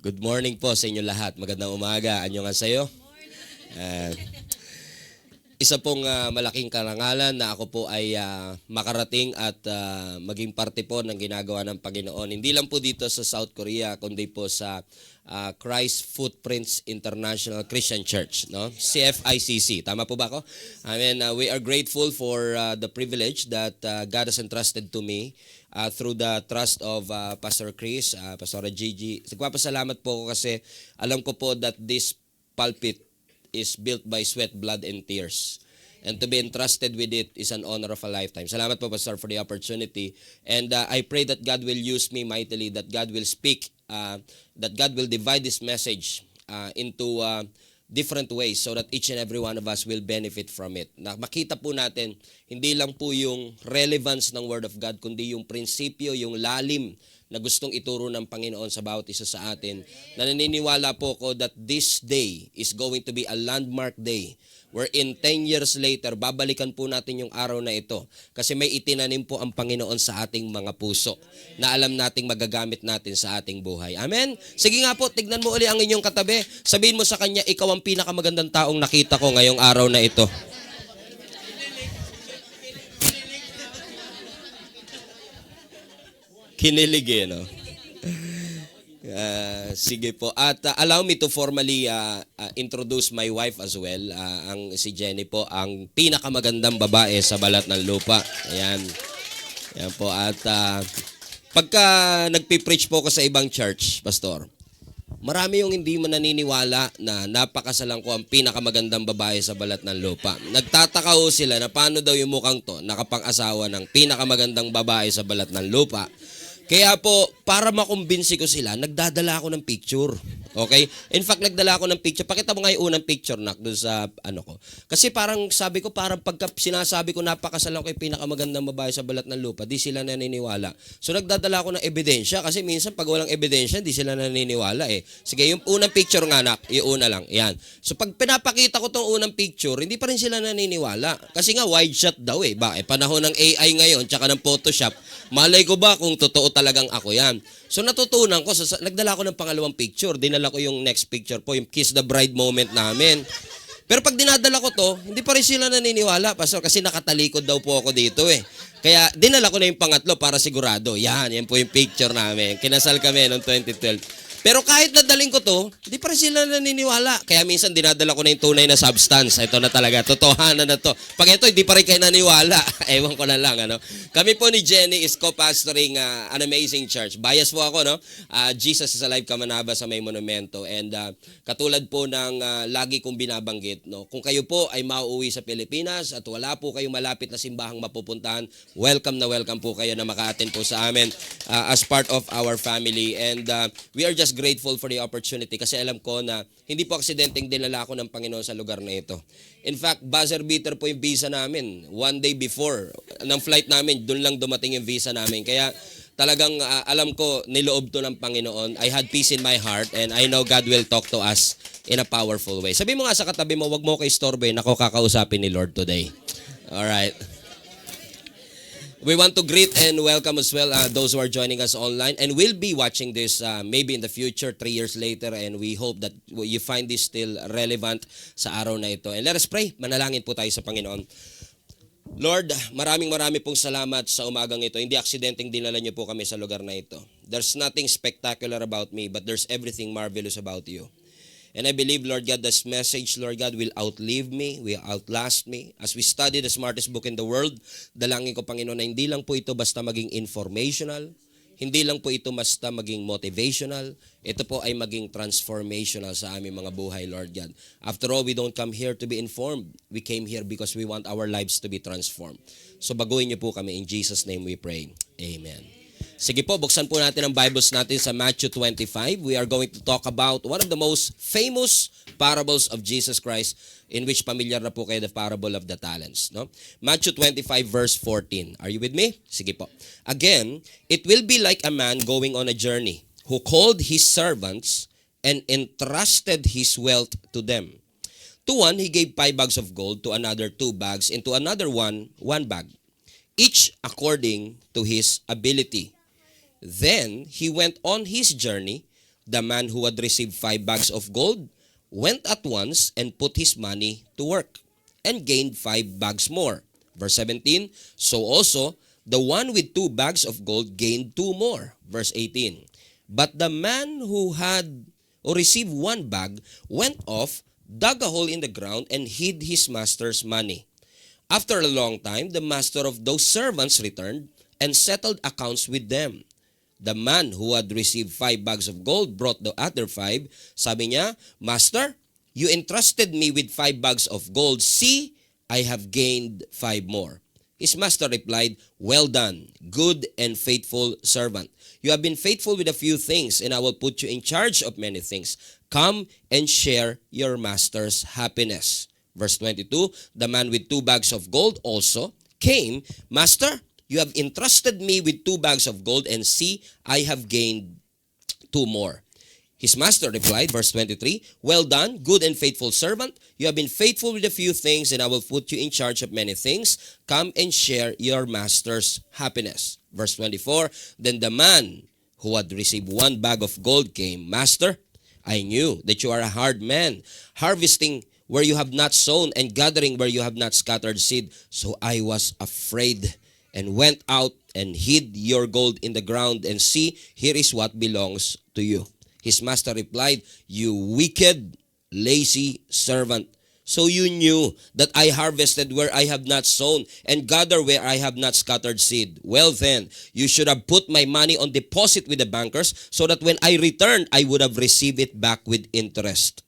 Good morning po sa inyo lahat. Magandang umaga. Annyeonghaseyo. Uh, Isa pong malaking karangalan na ako po ay makarating at maging parte po ng ginagawa ng Panginoon. Hindi lang po dito sa South Korea, kundi po sa Christ Footprints International Christian Church, no? CFICC. Tama po ba ako? I mean, we are grateful for the privilege that God has entrusted to me through the trust of Pastor Chris, Pastor Gigi. Nagpapasalamat po ako kasi alam ko po that this pulpit is built by sweat, blood, and tears. And to be entrusted with it is an honor of a lifetime. Salamat po, Pastor, for the opportunity. And I pray that God will use me mightily, that God will speak, that God will divide this message into different ways so that each and every one of us will benefit from it. Makita po natin, hindi lang po yung relevance ng Word of God, kundi yung prinsipyo, yung lalim na gustong ituro ng Panginoon sa bawat isa sa atin. Na naniniwala po ko that this day is going to be a landmark day wherein 10 years later, babalikan po natin yung araw na ito kasi may itinanim po ang Panginoon sa ating mga puso na alam nating magagamit natin sa ating buhay. Amen? Sige nga po, tignan mo uli ang inyong katabi. Sabihin mo sa kanya, ikaw ang pinakamagandang taong nakita ko ngayong araw na ito. Kinilig eh, no? Sige po. At allow me to formally introduce my wife as well. Ang si Jenny po, ang pinakamagandang babae sa balat ng lupa. Ayan. Ayan po. At pagka nagpipreach po ko sa ibang church, Pastor, marami yung hindi man naniniwala na napakasalan ko ang pinakamagandang babae sa balat ng lupa. Nagtataka ho sila na paano daw yung mukhang to nakapang-asawa ng pinakamagandang babae sa balat ng lupa. Kaya po, para makumbinsi ko sila, nagdadala ako ng picture. Okay? In fact, nagdala ako ng picture. Pakita mo nga yung unang picture, Nak, doon sa ano ko. Kasi parang sabi ko, parang pagka sinasabi ko napakasalan ko yung pinakamagandang babae sa balat ng lupa, di sila naniniwala. So nagdadala ako ng ebidensya kasi minsan pag walang ebidensya, di sila naniniwala eh. Sige, yung unang picture nga, Nak, yung una lang. Yan. So pag pinapakita ko tong unang picture, hindi pa rin sila naniniwala. Kasi nga, wide shot daw eh. Bakit? Panahon ng AI ngayon, tsaka ng Photoshop, malay ko ba kung totoo talagang ako yan. So natutunan ko, nagdala ko ng pangalawang picture, dinala ko yung next picture po, yung kiss the bride moment namin. Pero pag dinadala ko to, hindi pa rin sila naniniwala, Pastor, kasi nakatalikod daw po ako dito eh. Kaya dinala ko na yung pangatlo para sigurado. Yan po yung picture namin. Kinasal kami noong 2012. Pero kahit nadaling ko to, hindi pa rin sila naniniwala. Kaya minsan dinadala ko na yung tunay na substance. Ito na talaga, totohanan na to. Pag ito, hindi pa rin kayo naniwala. Ewan ko na lang, ano. Kami po ni Jenny is co-pastoring an amazing church. Bias po ako, no? Jesus is Alive Kamanaba sa May Monumento. And katulad po ng lagi kong binabanggit, no? Kung kayo po ay mauuwi sa Pilipinas at wala po kayong malapit na simbahang mapupuntahan, welcome po kayo na maka-attend po sa amin as part of our family. And we are just grateful for the opportunity kasi alam ko na hindi po aksidenteng dinala ako ng Panginoon sa lugar na ito. In fact, buzzer beater po yung visa namin. One day before ng flight namin, doon lang dumating yung visa namin. Kaya talagang alam ko, niloob to ng Panginoon. I had peace in my heart and I know God will talk to us in a powerful way. Sabi mo nga sa katabi mo, wag mo ko istorbohin, ako kakausapin ni Lord today. Alright. We want to greet and welcome as well those who are joining us online and will be watching this maybe in the future, 3 years later, and we hope that you find this still relevant sa araw na ito. And let us pray. Manalangin po tayo sa Panginoon. Lord, maraming pong salamat sa umagang ito. Hindi aksidenteng dinala niyo po kami sa lugar na ito. There's nothing spectacular about me, but there's everything marvelous about you. And I believe, Lord God, this message, Lord God, will outlive me, will outlast me. As we study the smartest book in the world, dalangin ko, Panginoon, na hindi lang po ito basta maging informational, hindi lang po ito basta maging motivational, ito po ay maging transformational sa aming mga buhay, Lord God. After all, we don't come here to be informed. We came here because we want our lives to be transformed. So baguhin niyo po kami. In Jesus' name we pray. Amen. Sige po, buksan po natin ang Bibles natin sa Matthew 25. We are going to talk about one of the most famous parables of Jesus Christ, in which familiar na po kayo, the parable of the talents. No? Matthew 25 verse 14. Are you with me? Sige po. Again, it will be like a man going on a journey who called his servants and entrusted his wealth to them. To one, he gave 5 bags of gold, to another 2 bags, and to another 1 bag, each according to his ability. Then he went on his journey. The man who had received 5 bags of gold went at once and put his money to work and gained 5 bags more. Verse 17, so also the one with 2 bags of gold gained 2 more. Verse 18, but the man who had or received 1 bag went off, dug a hole in the ground, and hid his master's money. After a long time, the master of those servants returned and settled accounts with them. The man who had received 5 bags of gold brought the other 5. Sabi niya, Master, you entrusted me with 5 bags of gold. See, I have gained 5 more. His master replied, well done, good and faithful servant. You have been faithful with a few things, and I will put you in charge of many things. Come and share your master's happiness. Verse 22, the man with 2 bags of gold also came. Master, you have entrusted me with 2 bags of gold, and see, I have gained 2 more. His master replied, verse 23, well done, good and faithful servant. You have been faithful with a few things, and I will put you in charge of many things. Come and share your master's happiness. Verse 24, then the man who had received 1 bag of gold came. Master, I knew that you are a hard man, harvesting where you have not sown and gathering where you have not scattered seed. So I was afraid and went out and hid your gold in the ground, and see, here is what belongs to you. His master replied, you wicked, lazy servant. So you knew that I harvested where I have not sown and gathered where I have not scattered seed. Well then, you should have put my money on deposit with the bankers, so that when I returned, I would have received it back with interest.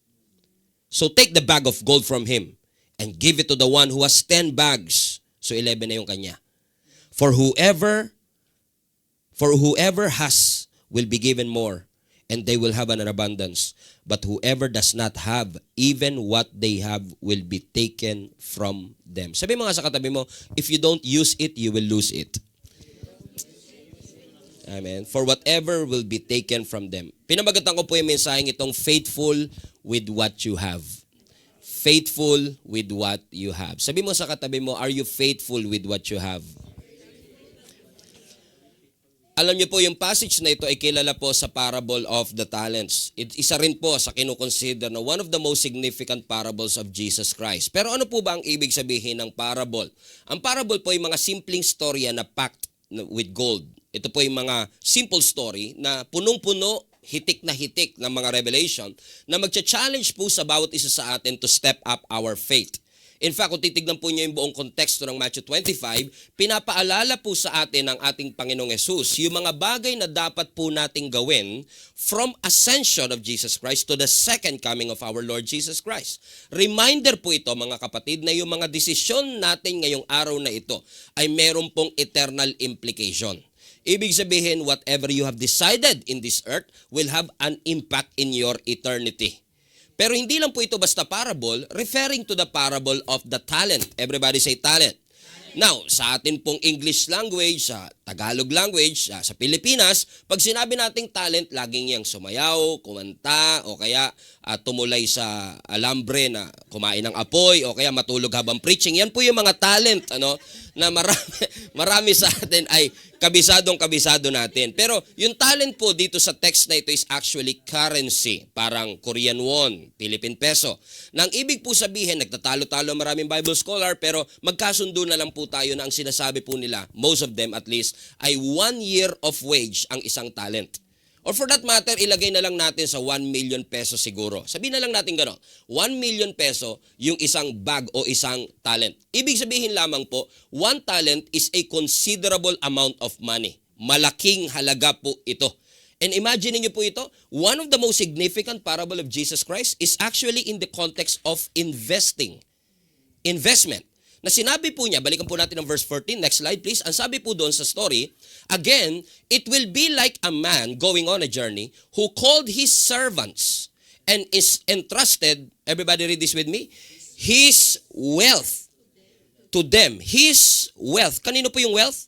So take the bag of gold from him and give it to the one who has 10 bags. So 11 na yung kanya. For whoever has will be given more, and they will have an abundance. But whoever does not have, even what they have will be taken from them. Sabi mo nga sa katabi mo, if you don't use it, you will lose it. Amen. For whatever will be taken from them. Pinamagatan ko po yung mensaheng itong faithful with what you have. Faithful with what you have. Sabi mo sa katabi mo, are you faithful with what you have? Alam niyo po, yung passage na ito ay kilala po sa parable of the talents. Isa rin po sa kinukonsider na one of the most significant parables of Jesus Christ. Pero ano po ba ang ibig sabihin ng parable? Ang parable po ay mga simpleng storya na packed with gold. Ito po ay mga simple story na punong-puno, hitik ng mga revelation na magcha-challenge po sa bawat isa sa atin to step up our faith. In fact, kung titignan po niyo yung buong konteksto ng Matthew 25, pinapaalala po sa atin ng ating Panginoong Yesus yung mga bagay na dapat po nating gawin from ascension of Jesus Christ to the second coming of our Lord Jesus Christ. Reminder po ito, mga kapatid, na yung mga desisyon natin ngayong araw na ito ay meron pong eternal implication. Ibig sabihin, whatever you have decided in this earth will have an impact in your eternity. Pero hindi lang po ito basta parable, referring to the parable of the talent. Everybody say talent. Now, sa atin pong English language, sa Tagalog language, sa Pilipinas, pag sinabi nating talent, laging yang sumayaw, kumanta, o kaya tumulay sa alambre na kumain ng apoy, o kaya matulog habang preaching. Yan po yung mga talent, na marami sa atin ay kabisado natin. Pero yung talent po dito sa text na ito is actually currency. Parang Korean won, Philippine peso. Nang ibig po sabihin, nagtatalo-talo maraming Bible scholar, pero magkasundo na lang po tayo na ang sinasabi po nila, most of them at least, ay 1 year of wage ang isang talent. Or for that matter, ilagay na lang natin sa 1 million peso siguro. Sabihin na lang natin gano'n, 1 million peso yung isang bag o isang talent. Ibig sabihin lamang po, 1 talent is a considerable amount of money. Malaking halaga po ito. And imagine niyo po ito, one of the most significant parable of Jesus Christ is actually in the context of investing. Investment. Na sinabi po niya, balikan po natin ang verse 14, next slide please. Ang sabi po doon sa story, again, it will be like a man going on a journey who called his servants and is entrusted, everybody read this with me, his wealth to them. His wealth. Kanino po yung wealth?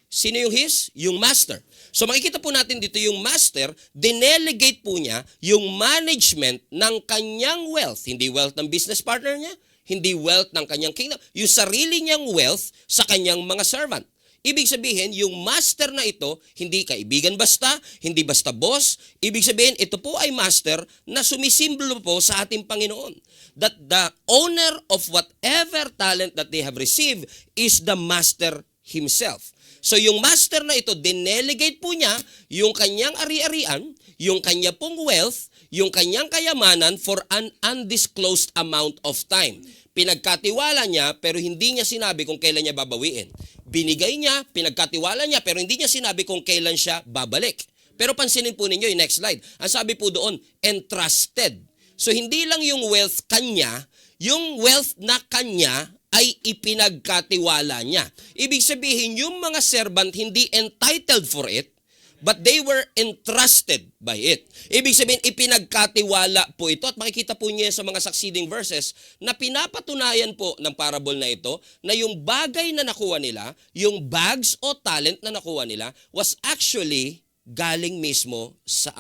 Sino yung his? Yung master. So makikita po natin dito yung master, dinelegate po niya yung management ng kanyang wealth. Hindi wealth ng business partner niya, hindi wealth ng kanyang kingdom, yung sarili niyang wealth sa kanyang mga servant. Ibig sabihin, yung master na ito, hindi kaibigan basta, hindi basta boss. Ibig sabihin, ito po ay master na sumisimbolo po sa ating Panginoon. That the owner of whatever talent that they have received is the master himself. So yung master na ito, dinelegate po niya yung kanyang ari-arian, yung kanya pong wealth, yung kanyang kayamanan for an undisclosed amount of time. Pinagkatiwala niya pero hindi niya sinabi kung kailan niya babawiin. Binigay niya, pinagkatiwala niya pero hindi niya sinabi kung kailan siya babalik. Pero pansinin po ninyo yung next slide. Ang sabi po doon, entrusted. So hindi lang yung wealth kanya, yung wealth na kanya ay ipinagkatiwala niya. Ibig sabihin, yung mga servant hindi entitled for it, but they were entrusted by it. Ibig sabihin, ipinagkatiwala po ito at makikita po niya sa mga succeeding verses na pinapatunayan po ng parable na ito na yung bagay na nakuha nila, yung bags o talent na nakuha nila was actually galing mismo sa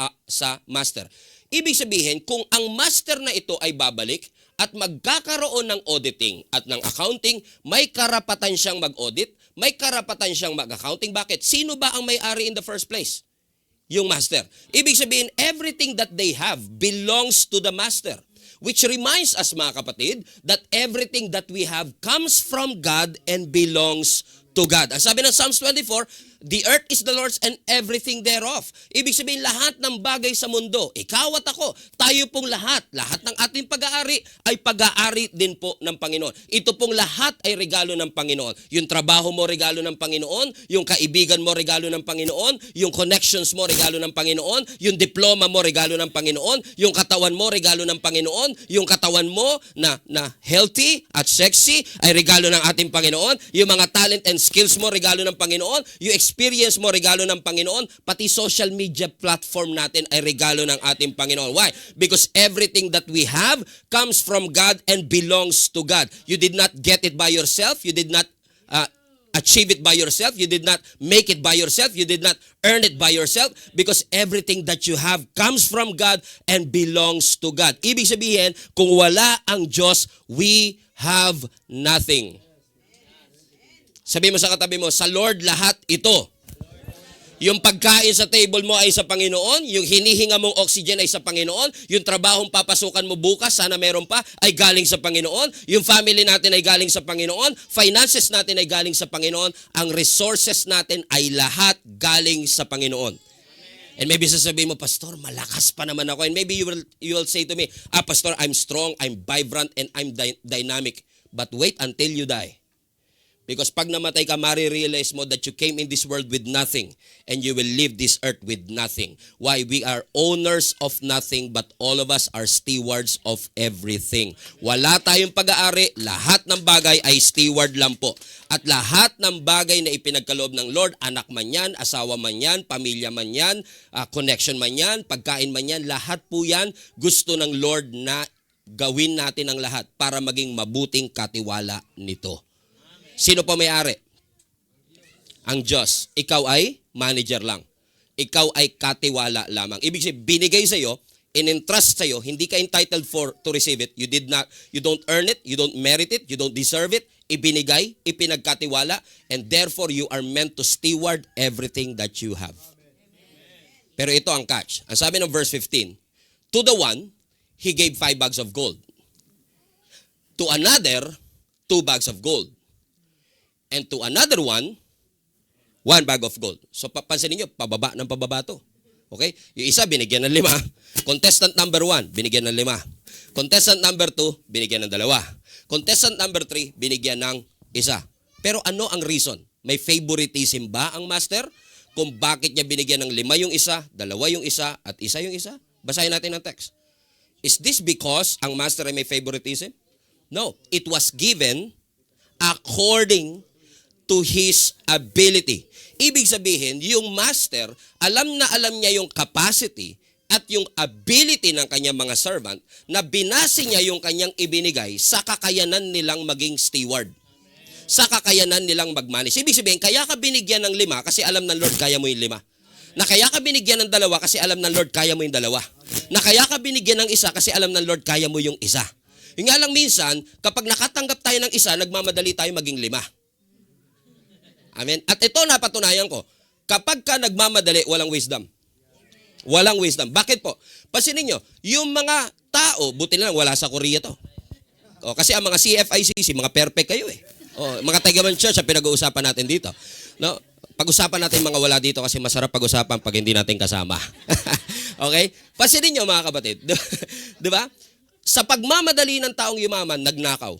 master. Ibig sabihin, kung ang master na ito ay babalik at magkakaroon ng auditing at ng accounting, may karapatan siyang mag-audit, may karapatan siyang mag-accounting. Bakit? Sino ba ang may-ari in the first place? Yung master. Ibig sabihin, everything that they have belongs to the master. Which reminds us, mga kapatid, that everything that we have comes from God and belongs to God. Ang sabi ng Psalms 24, the earth is the Lord's and everything thereof. Ibig sabihin, lahat ng bagay sa mundo, ikaw at ako, tayo pong lahat ng ating pag-aari ay pag-aari din po ng Panginoon. Ito pong lahat ay regalo ng Panginoon. Yung trabaho mo, regalo ng Panginoon. Yung kaibigan mo, regalo ng Panginoon. Yung connections mo, regalo ng Panginoon. Yung diploma mo, regalo ng Panginoon. Yung katawan mo, regalo ng Panginoon. Yung katawan mo na healthy at sexy ay regalo ng ating Panginoon. Yung mga talent and skills mo, regalo ng Panginoon. Yung experience mo, regalo ng Panginoon. Pati social media platform natin ay regalo ng ating Panginoon. Why? Because everything that we have comes from God and belongs to God. You did not get it by yourself. You did not achieve it by yourself. You did not make it by yourself. You did not earn it by yourself because everything that you have comes from God and belongs to God. Ibig sabihin, kung wala ang Diyos, we have nothing. Sabi mo sa katabi mo, sa Lord lahat ito. Yung pagkain sa table mo ay sa Panginoon, yung hinihinga mong oxygen ay sa Panginoon, yung trabahong papasukan mo bukas, sana meron pa, ay galing sa Panginoon, yung family natin ay galing sa Panginoon, finances natin ay galing sa Panginoon, ang resources natin ay lahat galing sa Panginoon. And maybe sasabihin mo, Pastor, malakas pa naman ako. And maybe you will say to me, Pastor, I'm strong, I'm vibrant, and I'm dynamic. But wait until you die. Because pag namatay ka, marirealize mo that you came in this world with nothing and you will leave this earth with nothing. Why? We are owners of nothing but all of us are stewards of everything. Wala tayong pag-aari, lahat ng bagay ay steward lang po. At lahat ng bagay na ipinagkaloob ng Lord, anak man yan, asawa man yan, pamilya man yan, connection man yan, pagkain man yan, lahat po yan gusto ng Lord na gawin natin ang lahat para maging mabuting katiwala nito. Sino pa may-ari? Ang Diyos. Ikaw ay manager lang. Ikaw ay katiwala lamang. Ibig sabihin, binigay sa iyo, in-entrust sa iyo, hindi ka entitled to receive it. You don't earn it, you don't merit it, you don't deserve it. Ibinigay, ipinagkatiwala, and therefore you are meant to steward everything that you have. Pero ito ang catch. Ang sabi ng verse 15, to the one, he gave 5 bags of gold. To another, 2 bags of gold. And to another one, 1 bag of gold. So pansinin nyo, pababa ng pababa to. Okay? Yung isa, binigyan ng 5. Contestant number 1, binigyan ng 5. Contestant number 2, binigyan ng 2. Contestant number 3, binigyan ng 1. Pero ano ang reason? May favoritism ba ang master? Kung bakit niya binigyan ng 5 yung isa, 2 yung isa, at 1 yung isa? Basahin natin ang text. Is this because ang master ay may favoritism? No. It was given according to his ability. Ibig sabihin, yung master, alam niya yung capacity at yung ability ng kanyang mga servant na binase niya yung kanyang ibinigay sa kakayanan nilang maging steward. Sa kakayanan nilang mag-manage. Ibig sabihin, kaya ka binigyan ng 5 kasi alam ng Lord kaya mo yung 5. Na kaya ka binigyan ng 2 kasi alam ng Lord kaya mo yung 2. Na kaya ka binigyan ng 1 kasi alam ng Lord kaya mo yung 1. Yung nga lang minsan, kapag nakatanggap tayo ng 1, nagmamadali tayo maging 5. Amen? At ito napatunayan ko, kapag ka nagmamadali, walang wisdom. Walang wisdom. Bakit po? Pansinin nyo, yung mga tao, buti na lang wala sa Korea to. O, kasi ang mga CFICC, mga perfect kayo eh. O, mga Tagaman Church, ang pinag-uusapan natin dito. No? Pag-usapan natin mga wala dito kasi masarap pag-usapan pag hindi natin kasama. Okay? Pansinin nyo mga kapatid. Di ba? Sa pagmamadali ng taong yumaman, nagnakaw.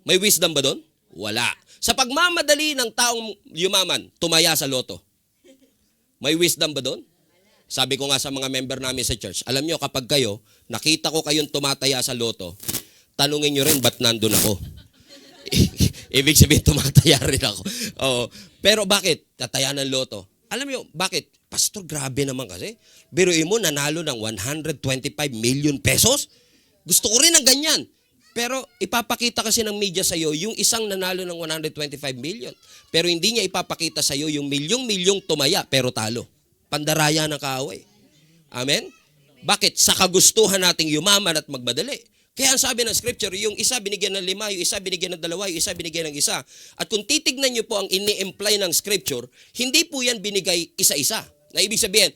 May wisdom ba doon? Wala. Sa pagmamadali ng taong yumaman, tumaya sa loto. May wisdom ba doon? Sabi ko nga sa mga member namin sa church, alam nyo, kapag kayo, nakita ko kayong tumataya sa loto, tanungin nyo rin, ba't nandun ako? Ibig sabihin, tumataya rin ako. Oo. Pero bakit? Tataya ng loto. Alam nyo, bakit? Pastor, grabe naman kasi. Biruin mo, nanalo ng 125 million pesos? Gusto ko rin ng ganyan. Pero ipapakita kasi ng media sa'yo yung isang nanalo ng 125 million. Pero hindi niya ipapakita sa'yo yung milyong-milyong tumaya pero talo. Pandaraya ng kaaway. Amen? Bakit? Sa kagustuhan nating yumaman at magmadali. Kaya ang sabi ng scripture, yung isa binigyan ng 5, yung isa binigyan ng 2, yung isa binigyan ng 1. At kung titignan nyo po ang ini-imply ng scripture, hindi po yan binigay isa-isa. Na ibig sabihin,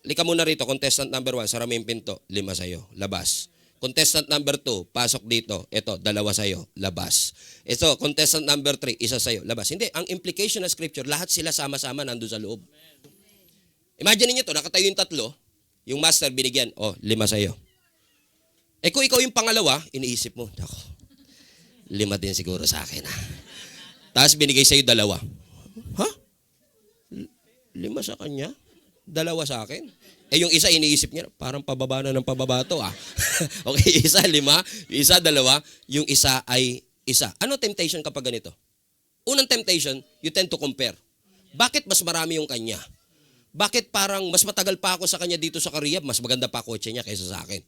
lika muna rito, contestant number 1, sarami yung pinto, 5 sa'yo, labas. Contestant number 2, pasok dito, ito, 2 sa'yo, labas. Ito, contestant number 3, 1 sa'yo, labas. Hindi, ang implication ng scripture, lahat sila sama-sama nandun sa loob. Imagine niyo to, nakatayo yung 3, yung master binigyan, 5 sa'yo. Kung ikaw yung pangalawa, iniisip mo, ako, 5 din siguro sa akin. Tapos binigay sa'yo 2. Ha? 5 sa kanya? 2 sa akin? Yung isa iniisip niya, parang pababa na ng pababa to Okay, isa 5, isa 2, yung isa ay 1. Ano temptation kapag ganito? Unang temptation, you tend to compare. Bakit mas marami yung kanya? Bakit parang mas matagal pa ako sa kanya dito sa Korea, mas maganda pa kotse niya kaysa sa akin?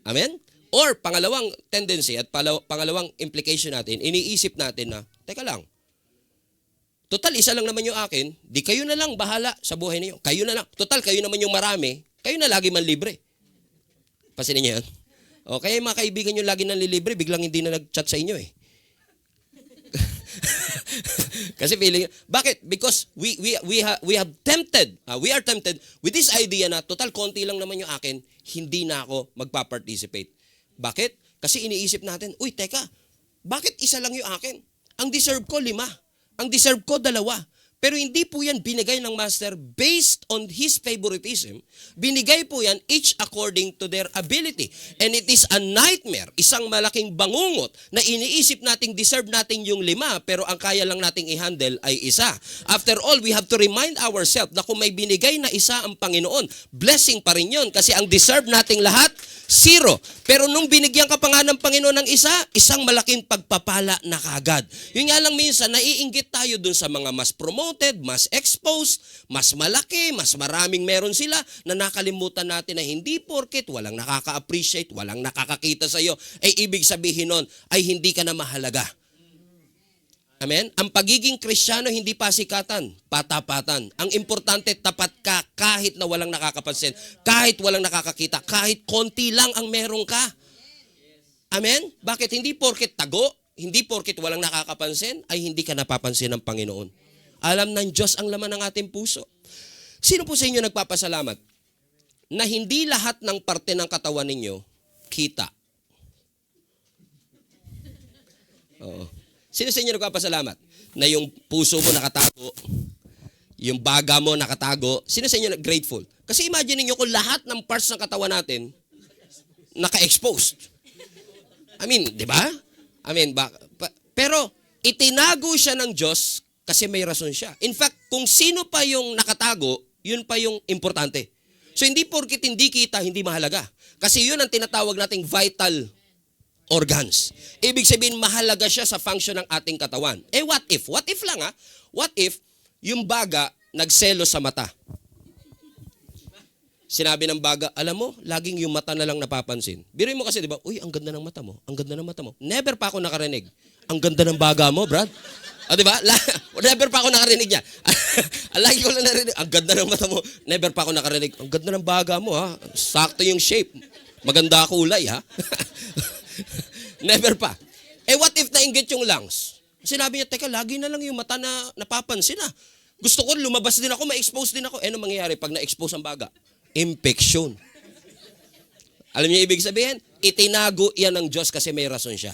Amen? Or pangalawang tendency at pangalawang implication natin, iniisip natin na, teka lang, total isa lang naman yung akin, di kayo na lang bahala sa buhay niyo. Kayo na lang. Total, kayo naman yung marami, kayo na lagi man libre. Pasinin niyo yan? Kaya mga kaibigan nyo lagi nang lilibre, biglang hindi na nag-chat sa inyo eh. Kasi feeling, bakit? Because we are tempted with this idea na total konti lang naman yung akin, hindi na ako magpa-participate. Bakit? Kasi iniisip natin, uy, teka, bakit isa lang yung akin? Ang deserve ko 5. Ang deserve ko 2. Pero hindi po yan binigay ng master based on his favoritism. Binigay po yan each according to their ability. And it is a nightmare, isang malaking bangungot na iniisip nating deserve natin yung 5 pero ang kaya lang nating i-handle ay 1. After all, we have to remind ourselves na kung may binigay na 1 ang Panginoon, blessing pa rin yun kasi ang deserve nating lahat, 0. Pero nung binigyan ka pa nga ng Panginoon ng 1, isang malaking pagpapala na kagad. Yun nga lang minsan, naiinggit tayo dun sa mga mas promoted, mas exposed, mas malaki, mas maraming meron sila na nakalimutan natin na hindi porket walang nakaka-appreciate, walang nakakakita sa'yo, ay ibig sabihin nun ay hindi ka na mahalaga. Amen? Ang pagiging Kristiyano hindi pasikatan, patapatan. Ang importante, tapat ka kahit na walang nakakapansin, kahit walang nakakakita, kahit konti lang ang meron ka. Amen? Bakit? Hindi porket tago, hindi porket walang nakakapansin, ay hindi ka napapansin ng Panginoon. Alam ng Diyos ang laman ng ating puso. Sino po sa inyo nagpapasalamat na hindi lahat ng parte ng katawan ninyo kita? Oo. Sino sa inyo nagpapasalamat na yung puso mo nakatago, yung baga mo nakatago? Sino sa inyo grateful? Kasi imagine niyo kung lahat ng parts ng katawan natin naka-exposed. I mean, di ba? I mean, pero itinago siya ng Diyos kasi may rason siya. In fact, kung sino pa yung nakatago, yun pa yung importante. So hindi porkit hindi kita, hindi mahalaga. Kasi yun ang tinatawag nating vital organs. Ibig sabihin, mahalaga siya sa function ng ating katawan. What if? What if lang What if yung baga nagselo sa mata? Sinabi ng baga, alam mo, laging yung mata na lang napapansin. Biruin mo kasi, di ba? Uy, ang ganda ng mata mo. Ang ganda ng mata mo. Never pa ako nakarinig. Ang ganda ng baga mo, Brad. Di ba? Never pa ako nakarinig niya. Lagi ko lang narinig. Ang ganda ng mata mo. Never pa ako nakarinig. Ang ganda ng baga mo, ha? Sakto yung shape. Maganda kulay, ha? Never pa. What if nainggit yung lungs? Sinabi niya, teka, lagi na lang yung mata na napapansin ah. Gusto ko lumabas din ako, ma-expose din ako. Ano mangyayari pag na-expose ang baga? Infection. Alam niyo ibig sabihin? Itinago yan ng Diyos kasi may rason siya.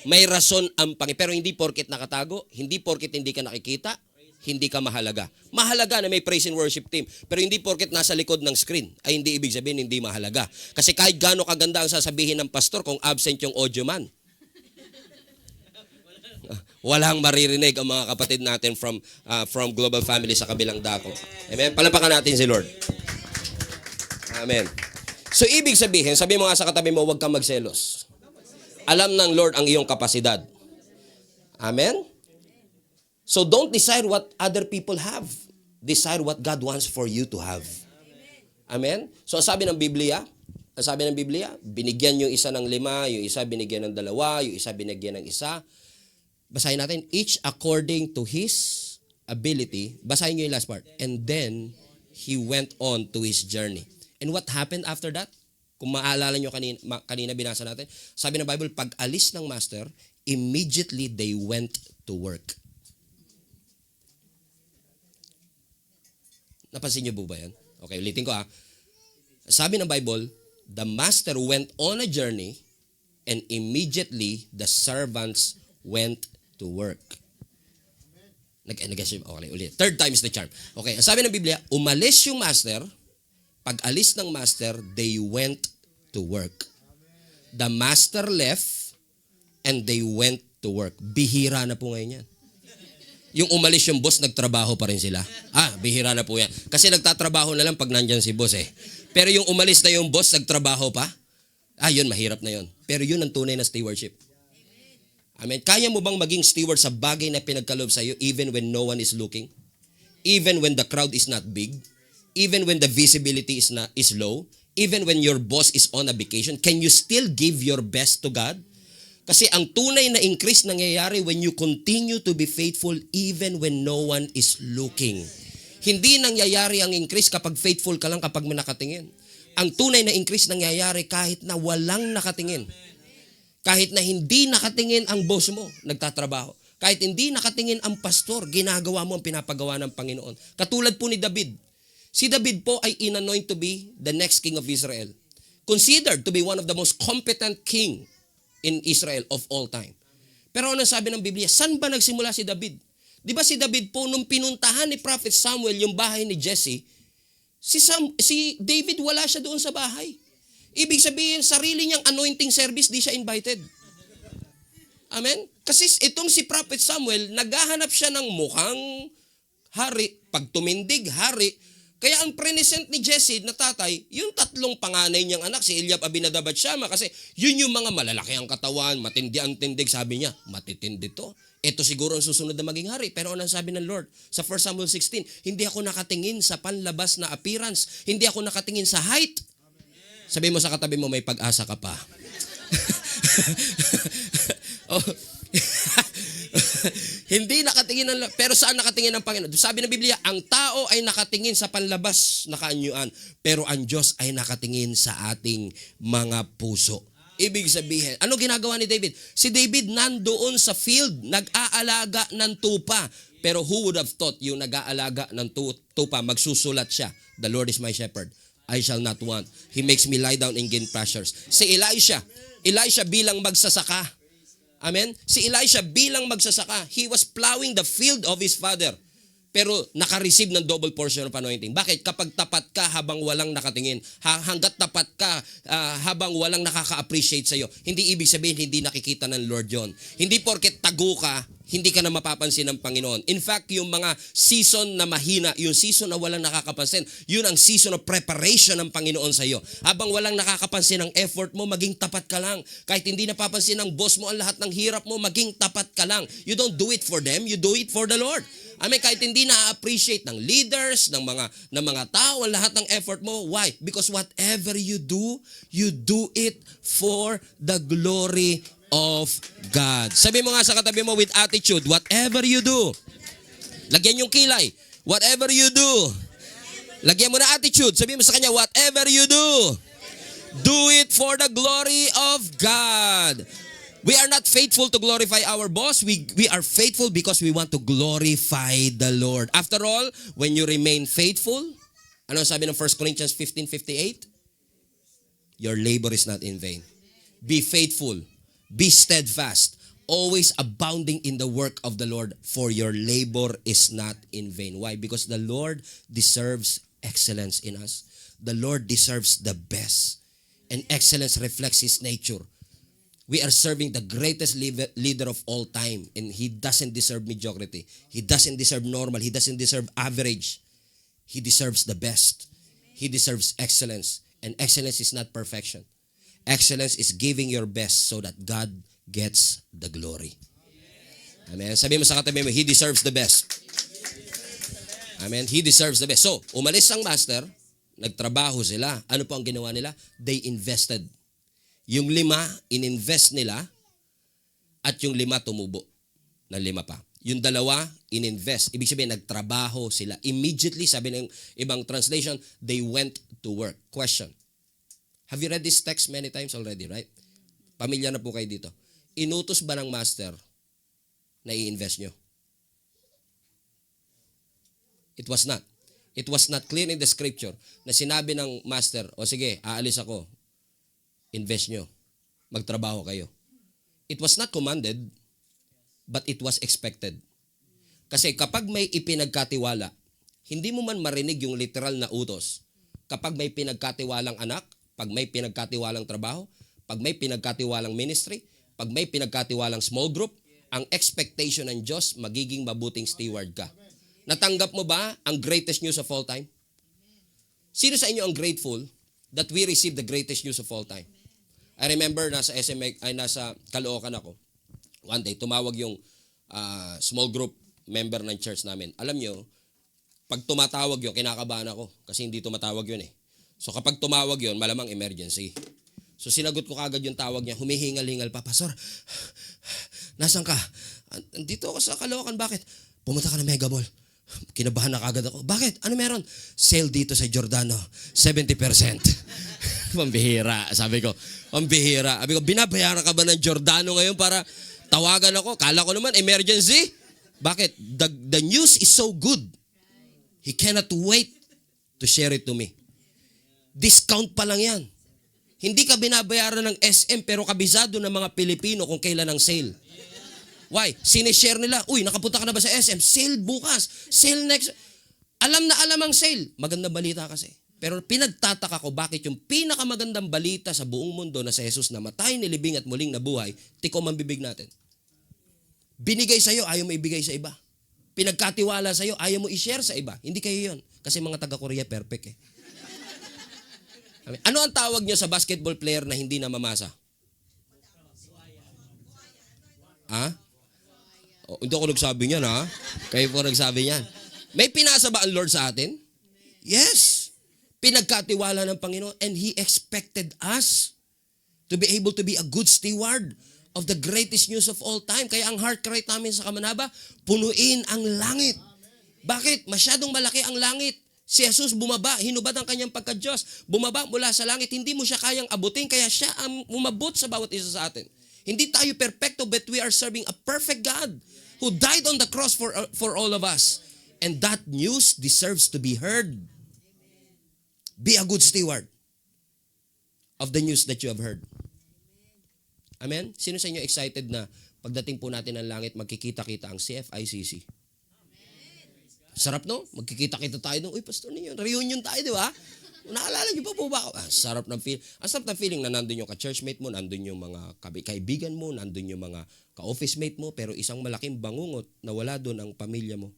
May rason ang Panginoon. Pero hindi porket nakatago, hindi porket hindi ka nakikita, hindi ka mahalaga. Mahalaga na may praise and worship team. Pero hindi porket nasa likod ng screen, ay hindi ibig sabihin hindi mahalaga. Kasi kahit gaano kaganda ang sasabihin ng pastor kung absent yung audio man, walang maririnig ang mga kapatid natin from Global Family sa kabilang dako. Amen? Palapakan natin si Lord. Amen. So, ibig sabihin, sabi mo nga sa katabi mo, huwag kang magselos. Alam ng Lord ang iyong kapasidad. Amen? So, don't decide what other people have. Decide what God wants for you to have. Amen? So, sabi ng Biblia, binigyan yung isa ng 5, yung isa binigyan ng 2, yung isa binigyan ng 1. Basahin natin, each according to his ability. Basahin nyo yung last part. And then, he went on to his journey. And what happened after that? Kung maalala nyo kanina binasa natin, sabi ng Bible, pag alis ng master, immediately they went to work. Napansin nyo po ba yan? Okay, ulitin ko ha. Sabi ng Bible, the master went on a journey and immediately the servants went to work. Okay, ulit. Third time is the charm. Okay, sabi ng Biblia, umalis yung master. Pag alis ng master, they went to work. The master left and they went to work. Bihira na po ngayon yan. Yung umalis yung boss, nagtrabaho pa rin sila. Bihira na po yan. Kasi nagtatrabaho na lang pag nandyan si boss eh. Pero yung umalis na yung boss, nagtrabaho pa, yun, mahirap na yun. Pero yun ang tunay na stewardship. Amen. Kaya mo bang maging steward sa bagay na pinagkaloob sa iyo even when no one is looking? Even when the crowd is not big? Even when the visibility is low, even when your boss is on a vacation, can you still give your best to God? Kasi ang tunay na increase nangyayari when you continue to be faithful even when no one is looking. Hindi nangyayari ang increase kapag faithful ka lang kapag may nakatingin. Ang tunay na increase nangyayari kahit na walang nakatingin. Kahit na hindi nakatingin ang boss mo, nagtatrabaho. Kahit hindi nakatingin ang pastor, ginagawa mo ang pinapagawa ng Panginoon. Katulad po ni David. Si David po ay inanoint to be the next king of Israel. Considered to be one of the most competent king in Israel of all time. Pero ano sabi ng Biblia? Saan ba nagsimula si David? Di ba si David po, nung pinuntahan ni Prophet Samuel yung bahay ni Jesse, si David wala siya doon sa bahay. Ibig sabihin, sarili niyang anointing service, di siya invited. Amen? Kasi itong si Prophet Samuel, naghahanap siya ng mukhang hari, pag tumindig, hari. Kaya ang present ni Jesse na tatay, yung 3 panganay niyang anak, si Eliab, Abinadab at Shama, kasi yun yung mga malalaki ang katawan, matindi ang tindig, sabi niya, matitindi to. Ito siguro ang susunod na maging hari. Pero ano sabi ng Lord? Sa 1 Samuel 16, hindi ako nakatingin sa panlabas na appearance, hindi ako nakatingin sa height. Sabi mo sa katabi mo, may pag-asa ka pa. Hindi nakatingin pero saan nakatingin ang Panginoon? Sabi ng Biblia, ang tao ay nakatingin sa panlabas na kaanyuan, pero ang Diyos ay nakatingin sa ating mga puso. Ibig sabihin, ano ginagawa ni David? Si David nandoon sa field, nag-aalaga ng tupa. Pero who would have thought yung nag-aalaga ng tupa, magsusulat siya, the Lord is my shepherd, I shall not want. He makes me lie down in green pastures. Si Elisha bilang magsasaka. Amen? Si Elisha bilang magsasaka, he was plowing the field of his father. Pero naka-receive ng double portion of anointing. Bakit? Kapag tapat ka habang walang nakatingin, hanggat tapat ka habang walang nakaka-appreciate sa'yo, hindi ibig sabihin hindi nakikita ng Lord yon. Hindi porket tago ka, hindi ka na mapapansin ng Panginoon. In fact, yung mga season na mahina, yung season na walang nakakapansin, yun ang season of preparation ng Panginoon sa iyo. Habang walang nakakapansin ng effort mo, maging tapat ka lang. Kahit hindi napapansin ng boss mo ang lahat ng hirap mo, maging tapat ka lang. You don't do it for them, you do it for the Lord. Amen, kahit hindi na-appreciate ng leaders, ng mga tao, ang lahat ng effort mo. Why? Because whatever you do it for the glory of God. Sabi mo nga sa katabi mo with attitude, whatever you do. Lagyan yung kilay. Whatever you do. Lagyan mo na attitude. Sabi mo sa kanya, whatever you do it for the glory of God. We are not faithful to glorify our boss. We are faithful because we want to glorify the Lord. After all, when you remain faithful, ano sabi ng 1 Corinthians 15:58? Your labor is not in vain. Be faithful. Be steadfast. Always abounding in the work of the Lord, for your labor is not in vain. Why? Because the Lord deserves excellence in us. The Lord deserves the best. And excellence reflects His nature. We are serving the greatest leader of all time, and He doesn't deserve mediocrity. He doesn't deserve normal. He doesn't deserve average. He deserves the best. He deserves excellence. And excellence is not perfection. Excellence is giving your best so that God gets the glory. Amen. Sabi mo sa katabi mo, He deserves the best. Amen. He deserves the best. So, umalis ang master, nagtrabaho sila. Ano po ang ginawa nila? They invested. Yung 5, ininvest nila, at yung 5 tumubo na 5 pa. Yung 2, ininvest. Ibig sabihin, nagtrabaho sila. Immediately, sabi ng ibang translation, they went to work. Question. Have you read this text many times already, right? Pamilya na po kayo dito. Inutos ba ng master na i-invest nyo? It was not. It was not clear in the scripture na sinabi ng master, o sige, aalis ako. Invest nyo. Magtrabaho kayo. It was not commanded, but it was expected. Kasi kapag may ipinagkatiwala, hindi mo man marinig yung literal na utos. Kapag may pinagkatiwalang anak, pag may pinagkatiwalang trabaho, pag may pinagkatiwalang ministry, pag may pinagkatiwalang small group, ang expectation ng Diyos, magiging mabuting steward ka. Natanggap mo ba ang greatest news of all time? Sino sa inyo ang grateful that we receive the greatest news of all time? I remember nasa nasa Caloocan ako. One day, tumawag yung small group member ng church namin. Alam nyo, pag tumatawag yun, kinakabahan ako kasi hindi tumatawag yun eh. So kapag tumawag yun, malamang emergency. So sinagot ko kagad yung tawag niya, humihingal-hingal pa, Pastor, nasan ka? Dito ako sa Caloocan, bakit? Pumunta ka na Mega Mall. Kinabahan na kagad ako. Bakit? Ano meron? Sale dito sa Giordano, 70%. Pambihira, sabi ko. Pambihira. Sabi ko, binabayaran ka ba ng Giordano ngayon para tawagan ako? Kala ko naman, emergency. Bakit? The news is so good. He cannot wait to share it to me. Discount pa lang yan. Hindi ka binabayaran ng SM pero kabisado ng mga Pilipino kung kailan ang sale. Why? Sinishare nila, uy, nakapunta ka na ba sa SM? Sale bukas. Sale next. Alam na alam ang sale. Magandang balita kasi. Pero pinagtataka ko bakit yung pinakamagandang balita sa buong mundo na si Jesus na matay, nilibing at muling nabuhay, tikom ang bibig natin. Binigay sa'yo, ayaw mo ibigay sa iba. Pinagkatiwala sa'yo, ayaw mo i-share sa iba. Hindi kayo yun. Kasi mga taga-Korea, perfect eh. Ano ang tawag nyo sa basketball player na hindi namamasa? Ha? Oh, hindi ako nagsabi niyan, ha? Kayo po nagsabi niyan. May pinasa ba ang Lord sa atin? Yes. Pinagkatiwala ng Panginoon and He expected us to be able to be a good steward of the greatest news of all time. Kaya ang heart cry namin sa Kamanaba, punuin ang langit. Bakit? Masyadong malaki ang langit. Si Jesus bumaba, hinubad ang kanyang pagka-Diyos. Bumaba mula sa langit, hindi mo siya kayang abutin, kaya siya ang umabot sa bawat isa sa atin. Hindi tayo perfecto, but we are serving a perfect God who died on the cross for all of us. And that news deserves to be heard. Be a good steward of the news that you have heard. Amen? Sino sa inyo excited na pagdating po natin ng langit, magkikita-kita ang CFICC? Sarap, no? Magkikita-kita tayo doon. Uy, Pastor ninyo, reunion tayo, di ba? Naalala niyo pa po ba? Sarap ng feeling. Ang sarap ng feeling na nandun yung ka-churchmate mo, nandun yung mga kaibigan mo, nandun yung mga ka-office mate mo, pero isang malaking bangungot na wala doon ang pamilya mo.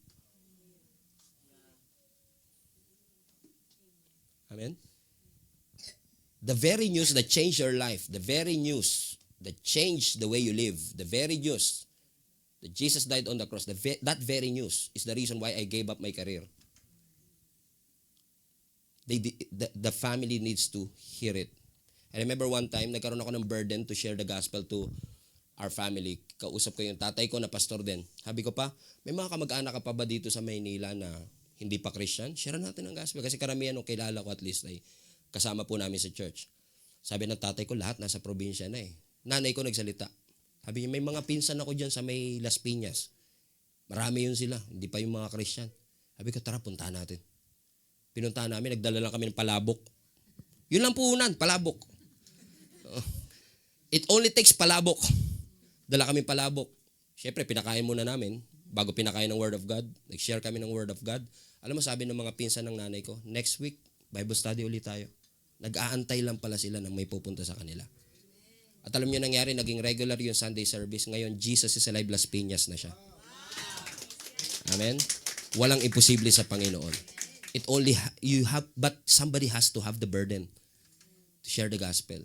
Amen? The very news that changed your life, the very news that changed the way you live, the very news that Jesus died on the cross, that very news is the reason why I gave up my career. The family needs to hear it. I remember one time, nagkaroon ako ng burden to share the gospel to our family. Kausap ko yung tatay ko na pastor din. Sabi ko pa, may mga kamag-anak ka pa ba dito sa Maynila na hindi pa Christian? Share natin ang gospel. Kasi karamihan nung kilala ko at least ay kasama po namin sa church. Sabi ng tatay ko, lahat nasa probinsya na eh. Nanay ko nagsalita. Sabi niya, may mga pinsan ako dyan sa may Las Piñas. Marami yun sila, hindi pa yung mga Christian. Sabi ko, tara, puntahan natin. Pinuntahan namin, nagdala lang kami ng palabok. Yun lang puhunan, palabok. It only takes palabok. Dala kami palabok. Siyempre, pinakain muna namin. Bago pinakain ng Word of God, nag-share kami ng Word of God. Alam mo, sabi ng mga pinsan ng nanay ko, next week, Bible study ulit tayo. Nag-aantay lang pala sila nang may pupunta sa kanila. At alam niyo nangyari, naging regular yung Sunday service. Ngayon, Jesus is alive, Las Piñas na siya. Amen? Walang imposible sa Panginoon. It only, but somebody has to have the burden to share the gospel.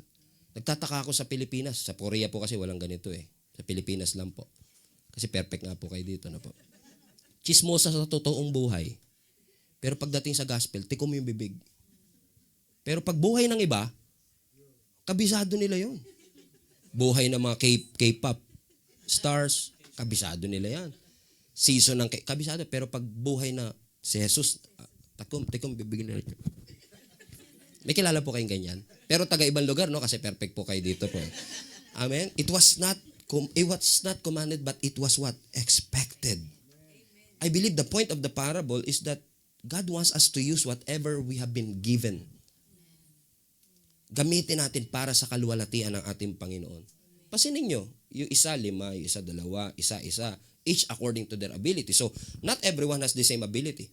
Nagtataka ako sa Pilipinas. Sa Korea po kasi walang ganito eh. Sa Pilipinas lang po. Kasi perfect nga po kayo dito na po. Chismosa sa totoong buhay. Pero pagdating sa gospel, tikom yung bibig. Pero pag buhay ng iba, kabisado nila yon. Buhay ng mga K-pop stars, kabisado nila yan. Season ng kabisado. Pero pag buhay na si Jesus, tikom bibig nila. May kilala po kayong ganyan. Pero taga ibang lugar, no? Kasi perfect po kayo dito po. Amen? It was not commanded, but it was what? Expected. I believe the point of the parable is that God wants us to use whatever we have been given. Gamitin natin para sa kaluwalhatian ng ating Panginoon. Pasinin nyo, yung isa 5, yung isa 2, isa, each according to their ability. So, not everyone has the same ability.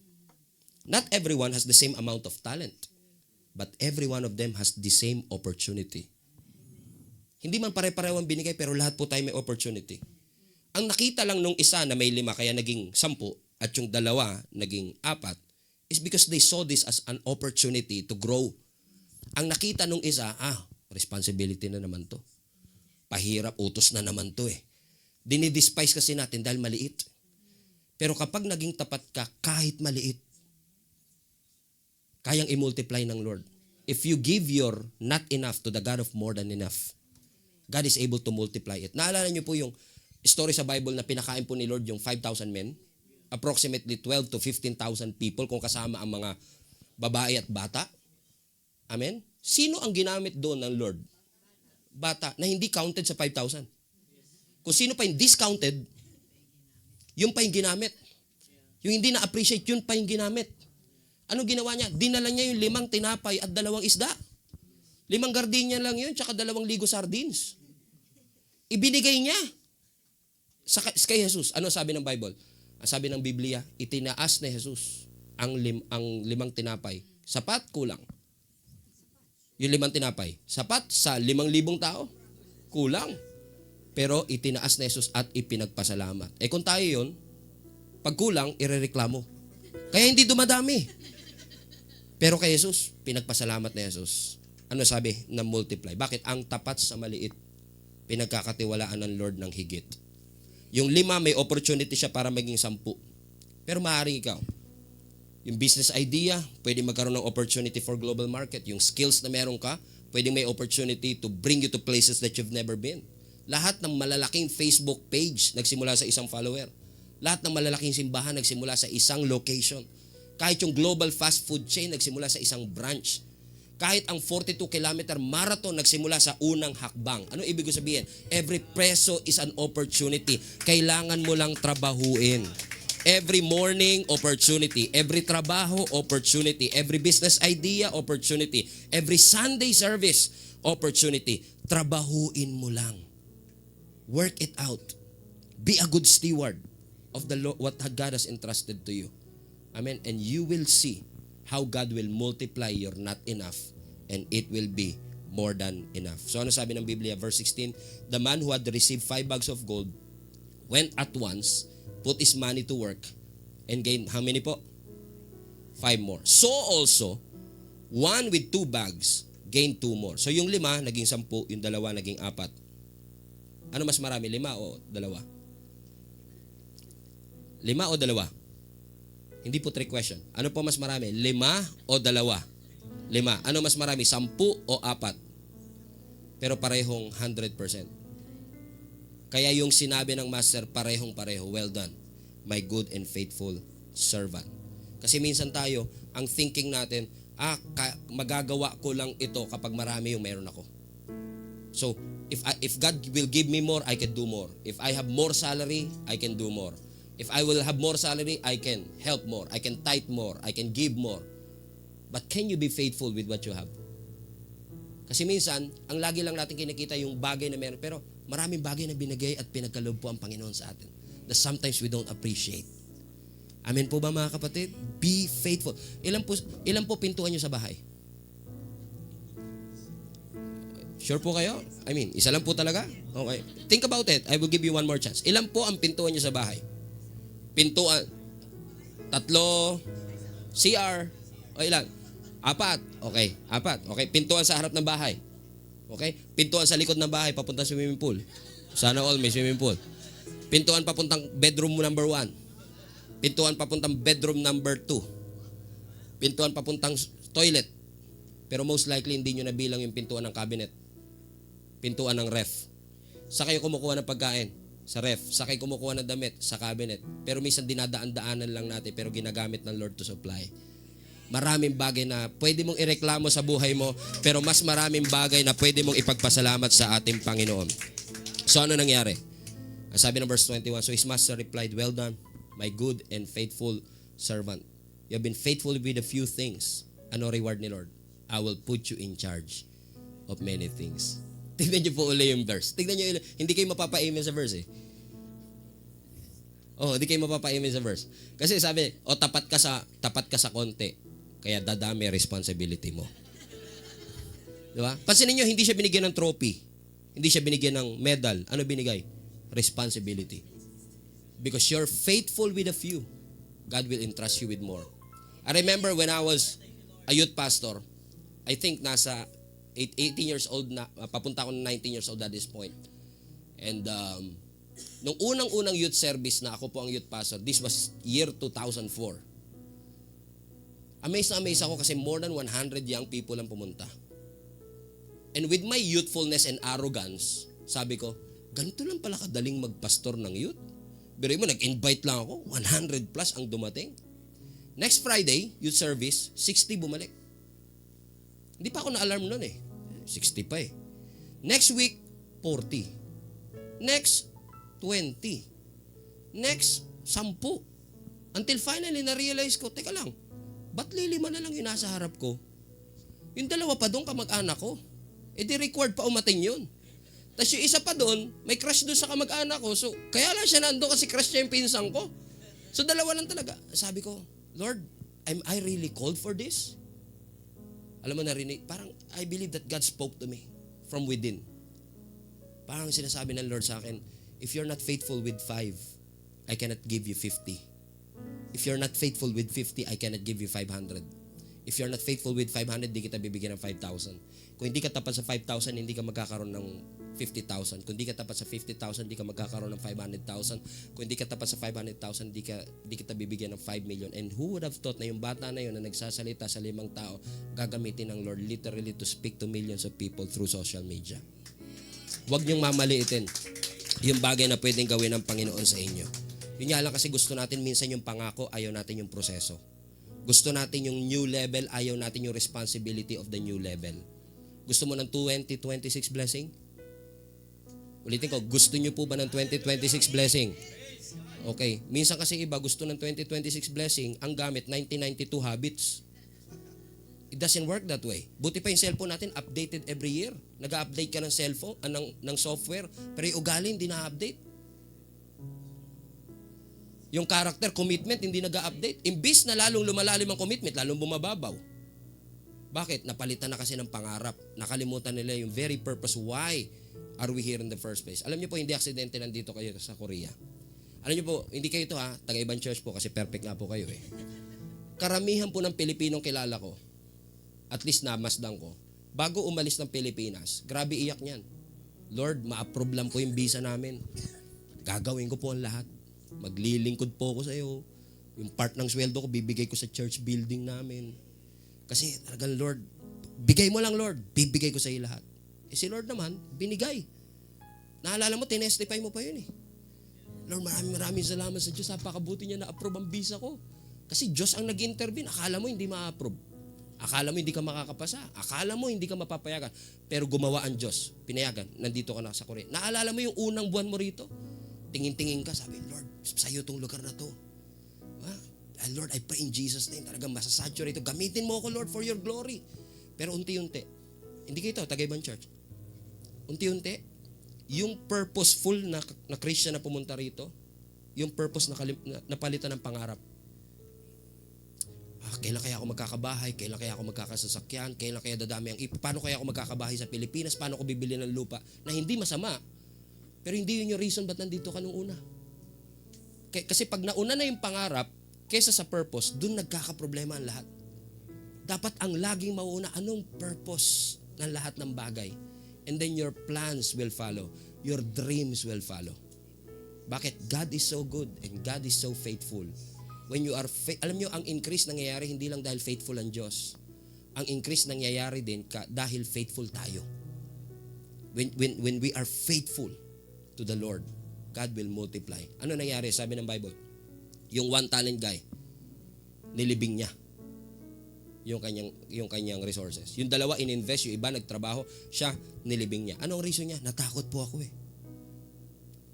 Not everyone has the same amount of talent. But every one of them has the same opportunity. Hindi man pare-pareho ang binigay, pero lahat po tayo may opportunity. Ang nakita lang nung isa na may 5, kaya naging 10, at yung 2 naging 4, is because they saw this as an opportunity to grow. Ang nakita nung isa, responsibility na naman to. Pahirap, utos na naman to eh. Dinidespise kasi natin dahil maliit. Pero kapag naging tapat ka, kahit maliit, kayang i-multiply ng Lord. If you give your not enough to the God of more than enough, God is able to multiply it. Naalala niyo po yung story sa Bible na pinakain po ni Lord yung 5,000 men? Approximately 12 to 15,000 people kung kasama ang mga babae at bata. Amen? Sino ang ginamit doon ng Lord? Bata na hindi counted sa 5,000. Kung sino pa yung discounted, yun pa yung ginamit. Yung hindi na-appreciate, yun pa yung ginamit. Ano ginawa niya? Dinala niya yung 5 tinapay at 2 isda. 5 gardenia lang yun, tsaka 2 ligo sardines. Ibinigay niya kay Jesus. Ano sabi ng Bible? Ang sabi ng Biblia, itinaas ni Jesus ang 5 tinapay. Sapat, kulang. Yung 5 tinapay. Sapat sa 5,000 tao? Kulang. Pero itinaas ni Jesus at ipinagpasalamat. Kung tayo yun, pag kulang, irereklamo. Kaya hindi dumadami. Pero kay Jesus, pinagpasalamat ni Jesus. Ano sabi? Na multiply. Bakit? Ang tapat sa maliit, pinagkakatiwalaan ng Lord ng higit. Yung 5, may opportunity siya para maging 10. Pero maaaring ikaw, yung business idea, pwede magkaroon ng opportunity for global market. Yung skills na meron ka, pwede may opportunity to bring you to places that you've never been. Lahat ng malalaking Facebook page, nagsimula sa isang follower. Lahat ng malalaking simbahan, nagsimula sa isang location. Kahit yung global fast food chain, nagsimula sa isang branch. Kahit ang 42-kilometer marathon, nagsimula sa unang hakbang. Ano ibig sabihin? Every peso is an opportunity. Kailangan mo lang trabahuin. Every morning, opportunity. Every trabaho, opportunity. Every business idea, opportunity. Every Sunday service, opportunity. Trabahuin mo lang. Work it out. Be a good steward of what God has entrusted to you. Amen. And you will see how God will multiply your not enough and it will be more than enough. So ano sabi ng Biblia? Verse 16, the man who had received 5 bags of gold went at once, put his money to work, and gained, how many po? 5 more. So also, one with 2 bags gained 2 more. So yung 5, naging 10, yung 2, naging 4. Ano mas marami, 5 o 2? 5 o 2? Hindi po trick question. Ano po mas marami, 5 o 2? 5. Ano mas marami, 10 o 4? Pero parehong 100%. Kaya yung sinabi ng master, parehong-pareho, well done, my good and faithful servant. Kasi minsan tayo, ang thinking natin, magagawa ko lang ito kapag marami yung meron ako. So, If God will give me more, I can do more. If I have more salary, I can do more. If I will have more salary, I can help more. I can tithe more. I can give more. But can you be faithful with what you have? Kasi minsan, ang lagi lang natin kinikita yung bagay na meron, pero maraming bagay na binigay at pinagkaloob po ang Panginoon sa atin that sometimes we don't appreciate. Amen po ba mga kapatid? Be faithful. Ilan po pintuan nyo sa bahay? Sure po kayo? I mean, isa lang po talaga? Okay. Think about it. I will give you one more chance. Ilan po ang pintuan nyo sa bahay? Pintuan. 3, CR, o ilan? 4. Okay, 4. Okay, pintuan sa harap ng bahay. Okay? Pintuan sa likod ng bahay papuntang swimming pool. Sana all may swimming pool. Pintuan papuntang bedroom number 1. Pintuan papuntang bedroom number 2. Pintuan papuntang toilet. Pero most likely hindi nyo nabilang yung pintuan ng cabinet. Pintuan ng ref. Sa kayo kumukuha ng pagkain? Sa ref. Sa kayo kumukuha ng damit? Sa cabinet. Pero minsan dinadaan-daanan lang natin pero ginagamit ng Lord to supply. Maraming bagay na pwede mong ireklamo sa buhay mo, pero mas maraming bagay na pwede mong ipagpasalamat sa ating Panginoon. So ano nangyari? Sabi ng verse 21, so his master replied, well done, my good and faithful servant. You have been faithful with a few things. Ano reward ni Lord? I will put you in charge of many things. Tignan niyo po ulit yung verse. Tignan niyo, hindi kayo mapapa-amen sa verse eh. Oh, hindi kayo mapapa-amen sa verse. Kasi sabi, tapat ka sa konti. Kaya dadami responsibility mo. Di ba? Pansinin niyo, hindi siya binigyan ng trophy. Hindi siya binigyan ng medal. Ano binigay? Responsibility. Because you're faithful with a few, God will entrust you with more. I remember when I was a youth pastor, I think nasa 18 years old na, papunta ako ng 19 years old at this point. And nung unang-unang youth service na ako po ang youth pastor, this was year 2004. Amazed na amazed ako kasi more than 100 young people ang pumunta. And with my youthfulness and arrogance, sabi ko, ganito lang pala kadaling magpastor ng youth. Pero mo, nag-invite lang ako, 100 plus ang dumating. Next Friday, youth service, 60 bumalik. Hindi pa ako na-alarm nun eh. 60 pa eh. Next week, 40. Next, 20. Next, 10. Until finally, na-realize ko, teka lang, ba't lilima na lang yung nasa harap ko? Yung dalawa pa doon kamag-anak ko. Eh di required pa umating yun. Tapos yung isa pa doon, may crush doon sa kamag-anak ko. So, kaya lang siya nandun kasi crush niya yung pinsang ko. So, dalawa lang talaga. Sabi ko, Lord, am I really called for this? Alam mo narinig, parang I believe that God spoke to me from within. Parang sinasabi ng Lord sa akin, if you're not faithful with 5, I cannot give you 50. If you're not faithful with 50, I cannot give you 500. If you're not faithful with 500, di kita bibigyan ng 5,000. Kung hindi ka tapat sa 5,000, hindi ka magkakaroon ng 50,000. Kung hindi ka tapat sa 50,000, hindi ka magkakaroon ng 500,000. Kung hindi ka tapat sa 500,000, di kita bibigyan ng 5 million. And who would have thought na yung bata na yun na nagsasalita sa 5 tao, gagamitin ng Lord literally to speak to millions of people through social media. Huwag niyong mamaliitin yung bagay na pwedeng gawin ng Panginoon sa inyo. Yun nga lang kasi gusto natin minsan yung pangako, ayaw natin yung proseso. Gusto natin yung new level, ayaw natin yung responsibility of the new level. Gusto mo ng 2026 blessing? Ulitin ko, gusto nyo po ba ng 2026 blessing? Okay. Minsan kasi iba gusto ng 2026 blessing, ang gamit 1992 habits. It doesn't work that way. Buti pa yung cellphone natin, updated every year. Nag-update ka ng cellphone, ng software, pero yung ugali hindi na-update. Yung character, commitment, hindi nag-update. Imbis na lalong lumalalim ang commitment, lalong bumababaw. Bakit? Napalitan na kasi ng pangarap. Nakalimutan nila yung very purpose. Why are we here in the first place? Alam niyo po, hindi aksidente nandito kayo sa Korea. Alam niyo po, hindi kayo ito ha, taga-ibang church po kasi perfect nga po kayo eh. Karamihan po ng Pilipinong kilala ko, at least namasdan ko, bago umalis ng Pilipinas, grabe iyak niyan. Lord, ma-approve lang po yung visa namin. Gagawin ko po ang lahat. Maglilingkod po ako sa iyo. Yung part ng sweldo ko, bibigay ko sa church building namin. Kasi talagang Lord, bigay mo lang Lord, bibigay ko sa iyo lahat. Eh si Lord naman, binigay. Naalala mo, tinestify mo pa yun eh. Lord, maraming salamat sa Diyos. Napakabuti niya na-approve ang visa ko. Kasi Diyos ang nag-intervene. Akala mo hindi ma-approve. Akala mo hindi ka makakapasa. Akala mo hindi ka mapapayagan. Pero gumawa ang Diyos. Pinayagan. Nandito ka na sa Korea. Naalala mo yung unang buwan mo rito? Tingin-tingin ka. Sabi, Lord, sa'yo itong lugar na to. Lord, I pray in Jesus' name. Talagang masasaturate ito. Gamitin mo ako, Lord, for your glory. Pero unti-unti. Hindi kayo ito, Tagayban Church. Unti-unti, yung purposeful na Christian na pumunta rito, yung purpose na napalitan ng pangarap. Kailan kaya ako magkakabahay? Kailan kaya ako magkakasasakyan? Kailan kaya dadami ang paano kaya ako magkakabahay sa Pilipinas? Paano ako bibili ng lupa? Na hindi masama. Pero hindi yun yung reason ba't nandito ka nung una. Kasi pag nauna na yung pangarap, kesa sa purpose, dun nagkakaproblema ang lahat. Dapat ang laging mauuna, anong purpose ng lahat ng bagay? And then your plans will follow. Your dreams will follow. Bakit? God is so good and God is so faithful. When you are, alam nyo, ang increase nangyayari hindi lang dahil faithful ang Diyos. Ang increase nangyayari din dahil faithful tayo. When we are faithful to the Lord, God will multiply. Ano nangyari? Sabi ng Bible, yung 1 talent guy, nilibing niya yung kanyang resources. Yung dalawa ininvest, yung iba nagtrabaho, siya nilibing niya. Anong reason niya? Natakot po ako eh.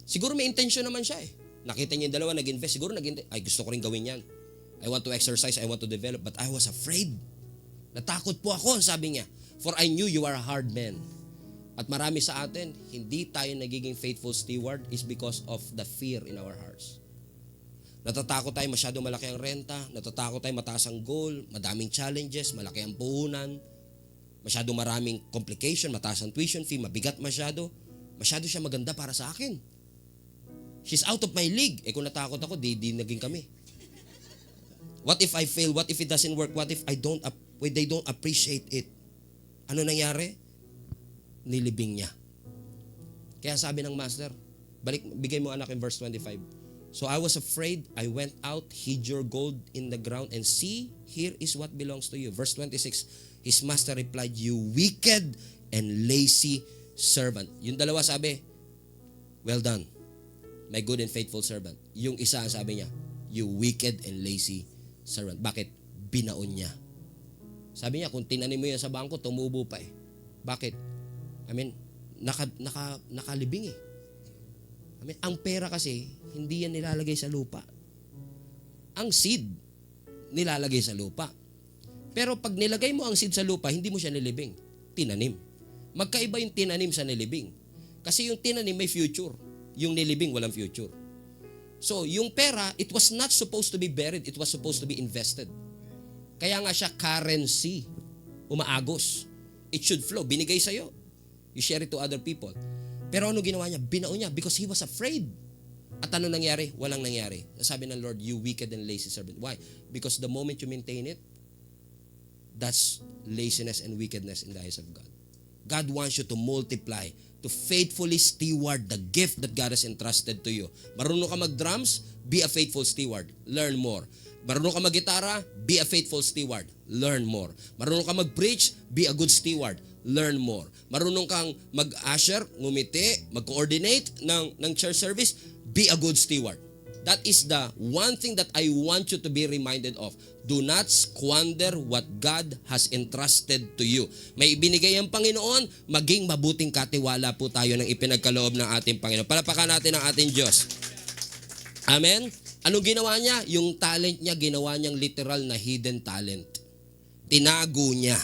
Siguro may intention naman siya eh. Nakita niya yung dalawa nag-invest, siguro ay gusto ko rin gawin yan. I want to exercise, I want to develop, but I was afraid. Natakot po ako, sabi niya. For I knew you are a hard man. At marami sa atin, hindi tayo nagiging faithful steward is because of the fear in our hearts. Natatakot tayo masyado malaki ang renta, natatakot tayo mataas ang goal, madaming challenges, malaki ang puhunan, masyado maraming complication, mataas ang tuition fee, mabigat masyado siya maganda para sa akin. She's out of my league. Kung natakot ako, di naging kami. What if I fail? What if it doesn't work? What if they don't appreciate it? Ano nangyari? Nilibing niya. Kaya sabi ng master, bigay mo anak in verse 25. So I was afraid, I went out, hid your gold in the ground, and see, here is what belongs to you. Verse 26, his master replied, you wicked and lazy servant. Yung dalawa sabi, well done, my good and faithful servant. Yung isa sabi niya, you wicked and lazy servant. Bakit? Binaon niya. Sabi niya, kung tinanim mo yan sa bangko, tumubo pa eh. Bakit? Nakalibing eh. Ang pera kasi, hindi yan nilalagay sa lupa. Ang seed, nilalagay sa lupa. Pero pag nilagay mo ang seed sa lupa, hindi mo siya nilibing. Tinanim. Magkaiba yung tinanim sa nilibing. Kasi yung tinanim may future. Yung nilibing walang future. So, yung pera, it was not supposed to be buried. It was supposed to be invested. Kaya nga siya currency. Umaagos. It should flow. Binigay sa'yo. You share it to other people. Pero ano ginawa niya? Binaon niya because he was afraid. At ano nangyari? Walang nangyari. Sabi ng Lord, you wicked and lazy servant. Why? Because the moment you maintain it, that's laziness and wickedness in the eyes of God. God wants you to multiply, to faithfully steward the gift that God has entrusted to you. Marunong ka mag-drums? Be a faithful steward. Learn more. Marunong ka mag-gitara? Be a faithful steward. Learn more. Marunong ka mag-preach? Be a good steward. Learn more. Marunong kang mag-usher, ngumiti, mag-coordinate ng church service? Be a good steward. That is the one thing that I want you to be reminded of. Do not squander what God has entrusted to you. May ibinigay ang Panginoon, maging mabuting katiwala po tayo ng ipinagkaloob ng ating Panginoon. Palapakan natin ang ating Diyos. Amen? Anong ginawa niya? Yung talent niya, ginawa niyang literal na hidden talent. Tinago niya.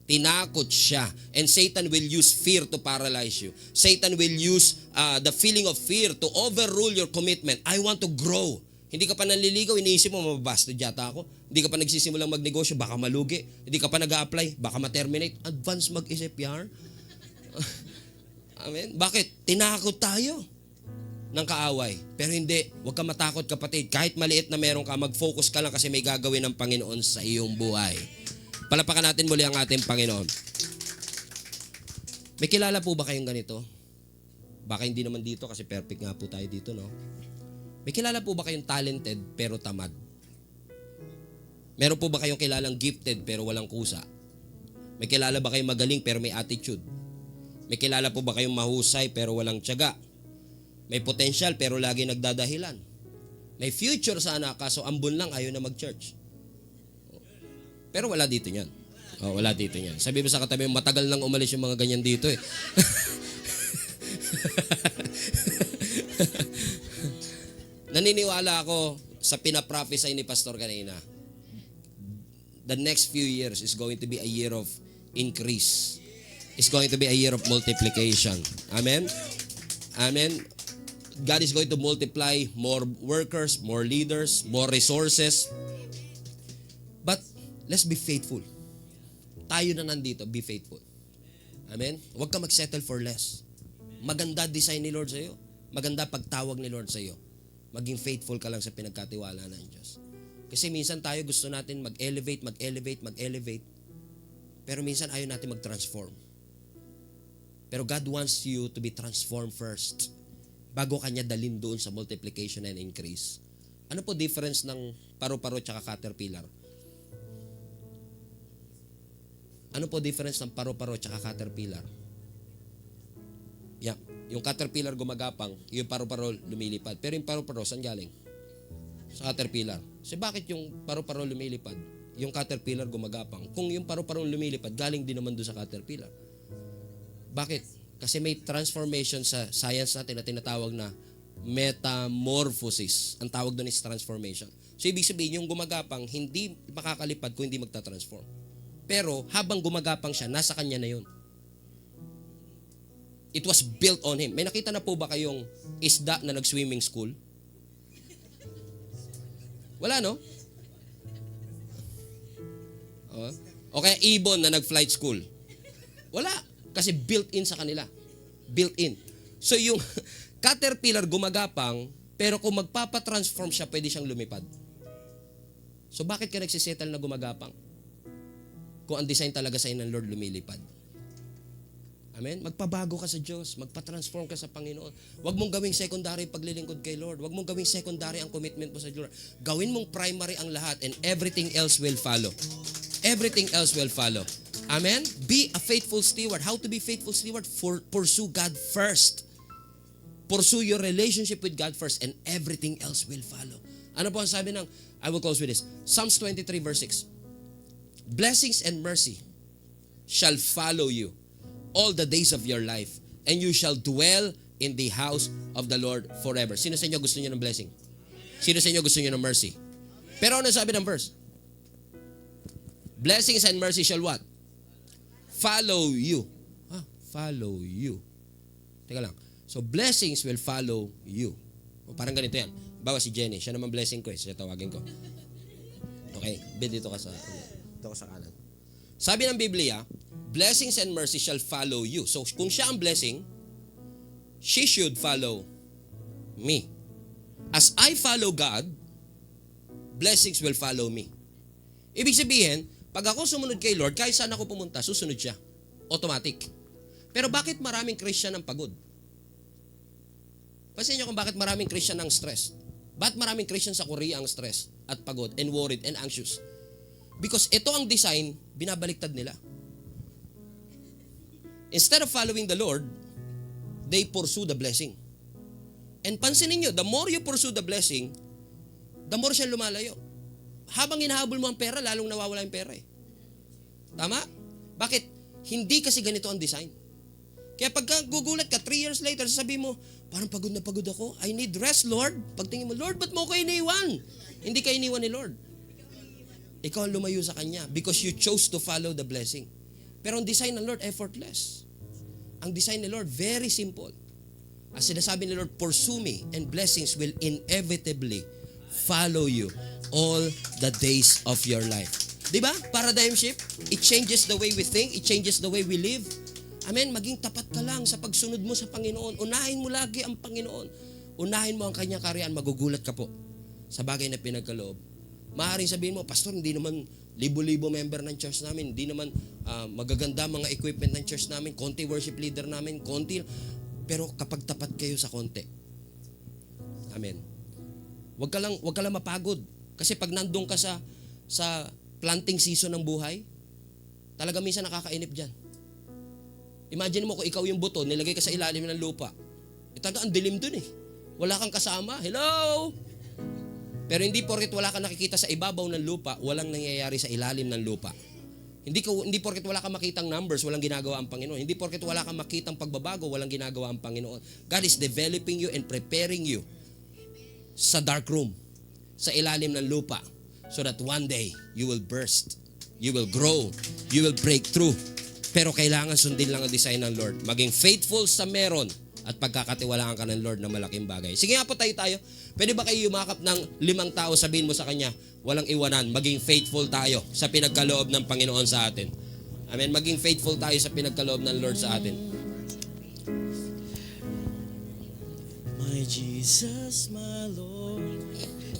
Tinakot siya. And Satan will use fear to paralyze you. Satan will use the feeling of fear to overrule your commitment. I want to grow. Hindi ka pa nanliligaw, iniisip mo, mababastod yata ako. Hindi ka pa nagsisimulang magnegosyo, baka malugi. Hindi ka pa nag-a-apply, baka ma-terminate. Advance mag-isip yan. Amen? Bakit? Tinakot tayo ng kaaway. Pero hindi, huwag ka matakot kapatid. Kahit maliit na meron ka, mag-focus ka lang kasi may gagawin ng Panginoon sa iyong buhay. Palapakan natin muli ang ating Panginoon. May kilala po ba kayong ganito? Baka hindi naman dito kasi perfect nga po tayo dito, no? May kilala po ba kayong talented pero tamad? Meron po ba kayong kilalang gifted pero walang kusa? May kilala ba kayong magaling pero may attitude? May kilala po ba kayong mahusay pero walang tiyaga? May potential pero lagi nagdadahilan? May future sana kaso ambon lang ayaw na mag-church. Pero wala dito yan. Oh, wala dito yan. Sabi mo sa katabi, matagal nang umalis yung mga ganyan dito eh. Naniniwala ako sa pinaprophesy ni Pastor kanina. The next few years is going to be a year of increase. It's going to be a year of multiplication. Amen? Amen? God is going to multiply more workers, more leaders, more resources. But let's be faithful. Tayo na nandito, be faithful. Amen? Huwag ka mag-settle for less. Maganda design ni Lord sa'yo. Maganda pagtawag ni Lord sa'yo. Maging faithful ka lang sa pinagkatiwala ng Diyos. Kasi minsan tayo gusto natin mag-elevate. Pero minsan ayaw natin mag-transform. Pero God wants you to be transformed first bago kanya dalhin doon sa multiplication and increase. Ano po difference ng paru-paro at caterpillar? Ano po difference ng paru-paro at caterpillar? Yeah. Yung caterpillar gumagapang, yung paru-paro lumilipad. Pero yung paru-paro, saan galing? Sa caterpillar. So bakit yung paru-paro lumilipad? Yung caterpillar gumagapang. Kung yung paru-paro lumilipad, galing din naman doon sa caterpillar. Bakit? Kasi may transformation sa science natin na tinatawag na metamorphosis. Ang tawag doon is transformation. So ibig sabihin, yung gumagapang, hindi makakalipad kung hindi magta-transform. Pero habang gumagapang siya, nasa kanya na yun. It was built on him. May nakita na po ba kayong isda na nag-swimming school? Wala, no? O kaya ibon na nag-flight school? Wala. Kasi built-in sa kanila. Built-in. So yung caterpillar gumagapang, pero kung magpapatransform siya, pwede siyang lumipad. So bakit ka nagsisettle na gumagapang? Kung ang design talaga sa ng Lord lumilipad. Amen? Magpabago ka sa Diyos. Magpatransform ka sa Panginoon. Huwag mong gawing secondary paglilingkod kay Lord. Huwag mong gawing secondary ang commitment mo sa Lord. Gawin mong primary ang lahat and everything else will follow. Everything else will follow. Amen? Be a faithful steward. How to be faithful steward? Pursue God first. Pursue your relationship with God first and everything else will follow. Ano po ang sabi ng, I will close with this. Psalms 23 verse 6. Blessings and mercy shall follow you all the days of your life, and you shall dwell in the house of the Lord forever. Sino sa inyo gusto niyo ng blessing? Sino sa inyo gusto niyo ng mercy? Pero ano sabi ng verse? Blessings and mercy shall what? Follow you. Follow you. Teka lang. So, blessings will follow you. O, parang ganito yan. Bawa si Jenny, siya naman blessing ko siya tawagin ko. Okay, dito ka sa kanan. Sabi ng Biblia, blessings and mercy shall follow you. So, kung siya ang blessing, she should follow me. As I follow God, blessings will follow me. Ibig sabihin, pag ako sumunod kay Lord, kahit saan ako pumunta, susunod siya. Automatic. Pero bakit maraming Christian ang pagod? Pansin niyo kung bakit maraming Christian ang stress. Bakit maraming Christian sa Korea ang stress at pagod and worried and anxious? Because ito ang design, binabaliktad nila. Instead of following the Lord, they pursue the blessing. And pansinin nyo, the more you pursue the blessing, the more siya lumalayo. Habang hinahabol mo ang pera, lalong nawawala yung pera eh. Tama? Bakit? Hindi kasi ganito ang design. Kaya pagka gugulat ka, 3 years later, sasabihin mo, parang pagod na pagod ako. I need rest, Lord. Pagtingin mo, Lord, ba't mo ko iniwan? Hindi ka iniwan ni Lord. Ikaw ang lumayo sa Kanya because you chose to follow the blessing. Pero ang design ng Lord, effortless. Ang design ni Lord, very simple. As sinasabi ni Lord, pursue me and blessings will inevitably follow you all the days of your life. Diba? Paradigm shift. It changes the way we think. It changes the way we live. Amen? Maging tapat ka lang sa pagsunod mo sa Panginoon. Unahin mo lagi ang Panginoon. Unahin mo ang Kanyang kaharian. Magugulat ka po sa bagay na pinagkaloob. Maaaring sabihin mo, Pastor, hindi naman libo-libo member ng church namin. Hindi naman magaganda mga equipment ng church namin. Konti worship leader namin. Konti. Pero kapag tapat kayo sa konti. Amen. Huwag ka lang mapagod. Kasi pag nandun ka sa planting season ng buhay, talaga minsan nakakainip dyan. Imagine mo kung ikaw yung buto, nilagay ka sa ilalim ng lupa. Talaga ang dilim dun eh. Wala kang kasama. Hello? Pero hindi porket wala kang nakikita sa ibabaw ng lupa, walang nangyayari sa ilalim ng lupa. Hindi porket wala kang makitang numbers, walang ginagawa ang Panginoon. Hindi porket wala kang makitang pagbabago, walang ginagawa ang Panginoon. God is developing you and preparing you sa dark room, sa ilalim ng lupa, so that one day you will burst, you will grow, you will break through. Pero kailangan sundin lang ang design ng Lord. Maging faithful sa meron at pagkakatiwalaan ka ng Lord na malaking bagay. Sige nga po tayo. Pwede ba kayo yumakap ng 5 tao, sabihin mo sa kanya, walang iwanan, maging faithful tayo sa pinagkaloob ng Panginoon sa atin. Amen. Maging faithful tayo sa pinagkaloob ng Lord sa atin. My Jesus, my Lord,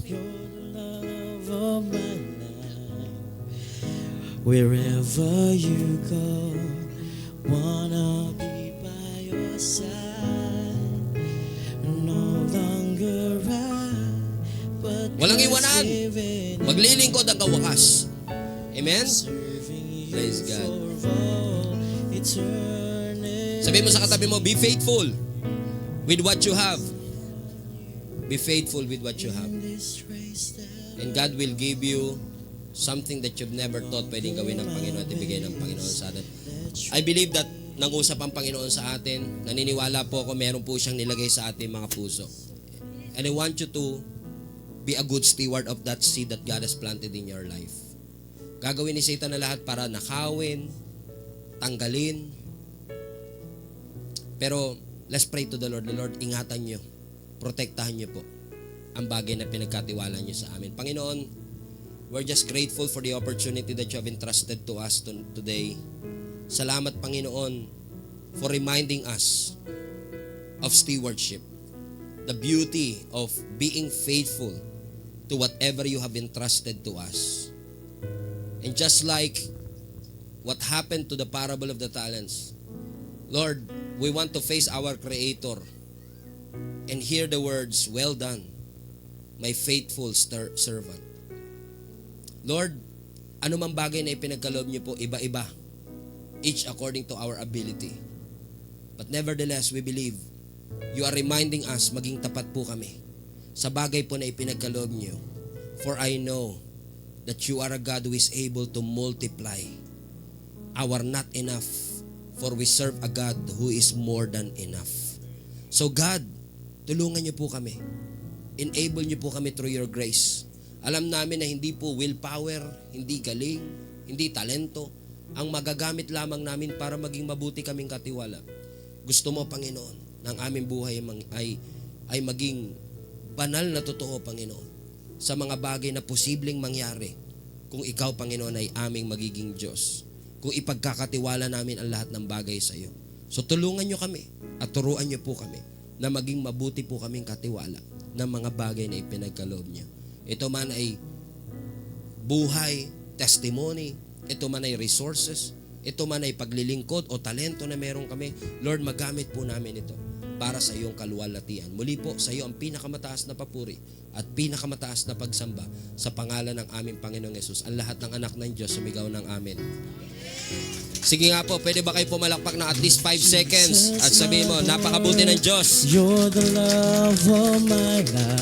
you're the love of my life. Wherever you go, wanna be by your side. No longer I, but Walang iwanan. living Maglilingkod ang kawakas. Amen? serving you Praise God. for all eternity. Sabihin mo sa katabi mo, be faithful with what you have. Be faithful with what you have. In this race that And God will give you something that you've never thought pwedeng gawin ng Panginoon at ibigay ng Panginoon sa atin. I believe that nang-usap ang Panginoon sa atin. Naniniwala po ako meron po siyang nilagay sa ating mga puso. And I want you to be a good steward of that seed that God has planted in your life. Gagawin ni Satan na lahat para nakawin, tanggalin. Pero let's pray to the Lord. The Lord, ingatan nyo. Protektahan nyo po ang bagay na pinagkatiwala nyo sa amin. Panginoon, we're just grateful for the opportunity that you have entrusted to us today. Salamat, Panginoon, for reminding us of stewardship. The beauty of being faithful to whatever you have entrusted to us. And just like what happened to the parable of the talents, Lord, we want to face our Creator and hear the words, "Well done, my faithful servant." Lord, anumang bagay na ipinagkaloob niyo po, iba-iba. Each according to our ability. But nevertheless, we believe you are reminding us, maging tapat po kami sa bagay po na ipinagkaloob niyo. For I know that you are a God who is able to multiply our not enough, for we serve a God who is more than enough. So God, tulungan niyo po kami. Enable niyo po kami through your grace. Alam namin na hindi po willpower, hindi galing, hindi talento, ang magagamit lamang namin para maging mabuti kaming katiwala. Gusto mo, Panginoon, ng aming buhay ay maging banal na totoo, Panginoon, sa mga bagay na posibleng mangyari kung ikaw, Panginoon, ay aming magiging Diyos. Kung ipagkakatiwala namin ang lahat ng bagay sa iyo. So tulungan niyo kami at turuan niyo po kami na maging mabuti po kaming katiwala ng mga bagay na ipinagkaloob niyo. Ito man ay buhay, testimony, ito man ay resources, ito man ay paglilingkod o talento na meron kami, Lord, magamit po namin ito para sa iyong kaluwalhatian. Muli po, sa iyo ang pinakamataas na papuri at pinakamataas na pagsamba sa pangalan ng aming Panginoong Yesus. Ang lahat ng anak ng Diyos sumigaw ng amen. Sige nga po, pwede ba kayo pumalakpak ng at least 5 seconds at sabihin mo, napakabuti ng Diyos. you're the love of my life.